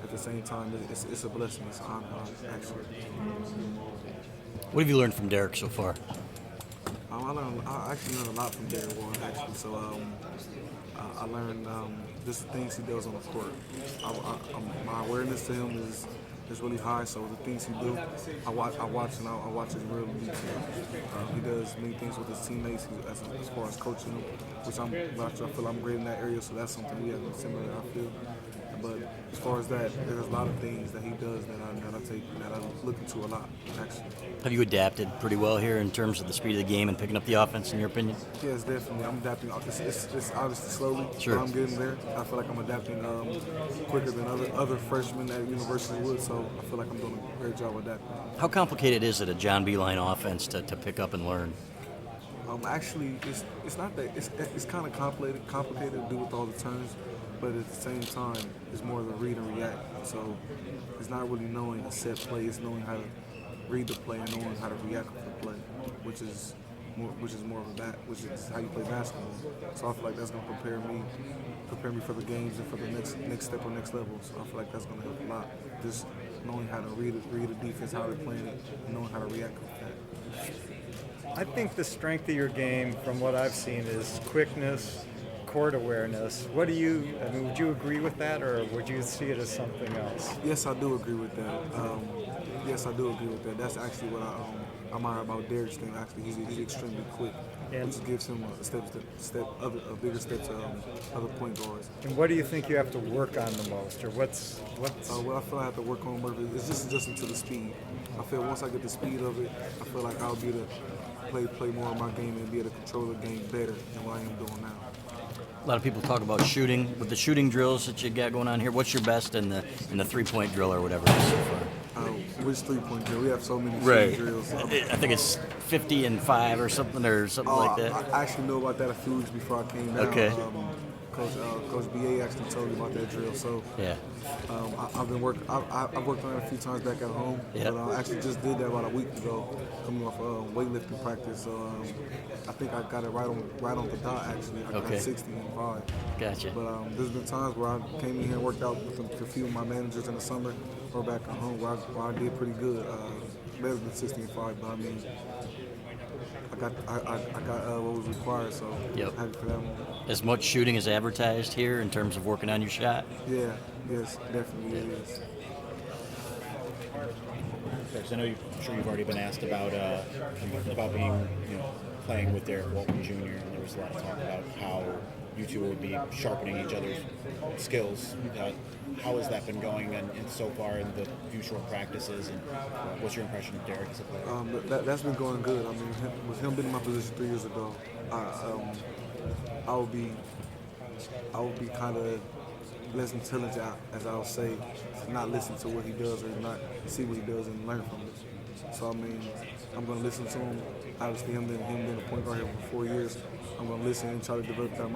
at the same time, it's a blessing. It's an honor, actually. What have you learned from Derek so far? I actually learned a lot from Derek Warren, actually. So I learned just the things he does on the court. My awareness to him is really high. So the things he do, I watch his real detail. He does many things with his teammates as far as coaching them, which I feel I'm great in that area. So that's something we have similar. I feel. But as far as that, there's a lot of things that he does that I look into a lot, actually. Have you adapted pretty well here in terms of the speed of the game and picking up the offense, in your opinion? Yes, definitely. I'm adapting. It's obviously slowly, Sure. but I'm getting there. I feel like I'm adapting quicker than other freshmen at university would. So I feel like I'm doing a great job adapting. How complicated is it, a John Beeline offense, to pick up and learn? Actually, it's not that. It's kind of complicated to do with all the turns, but at the same time, it's more of a read and react. So it's not really knowing a set play. It's knowing how to read the play and knowing how to react to the play, which is which is how you play basketball. So I feel like that's gonna prepare me for the games and for the next step or next level. So I feel like that's gonna help a lot. Just knowing how to read the defense, how they're playing it, and knowing how to react to that. I think the strength of your game, from what I've seen, is quickness, court awareness. Would you agree with that, or would you see it as something else? Yes, I do agree with that. That's actually what I admire about Derek's game. Actually, he's extremely quick, which gives him a bigger step to other point guards. And what do you think you have to work on the most, or what's? What I feel I have to work on more is just adjusting to the speed. I feel once I get the speed of it, I feel like I'll be able to play more of my game and be able to control the game better than what I am doing now. A lot of people talk about shooting. With the shooting drills that you got going on here, what's your best in the 3-point drill or whatever it is so far? Which 3-point drill? We have so many shooting drills. I think it's 50 and 5 or something like that. I actually know about that a few weeks before I came down. Okay. Coach B.A. actually told me about that drill. So Yeah. I've worked on it a few times back at home. Yeah. But I actually just did that about a week ago, coming off weightlifting practice. So I think I got it right on the dot. Actually, I got 60 and 5. Gotcha. But there's been times where I came in here and worked out with a few of my managers in the summer or back at home where I did pretty good, better than 60 and 5. But I mean, I got what was required, so Yep. happy for that one. As much shooting as advertised here in terms of working on your shot? Yeah, yes, definitely it is. Because I'm sure you've already been asked about being, playing with Derek Walton Jr. and there was a lot of talk about how you two would be sharpening each other's skills. How has that been going and so far in the few short practices, and what's your impression of Derek as a player? That's been going good. I mean, with him being in my position 3 years ago, I would be kind of less intelligent, as I'll say, to not listen to what he does or not see what he does and learn from it. So I mean, I'm going to listen to him. Obviously, him being a point guard here for 4 years, I'm going to listen and try to develop that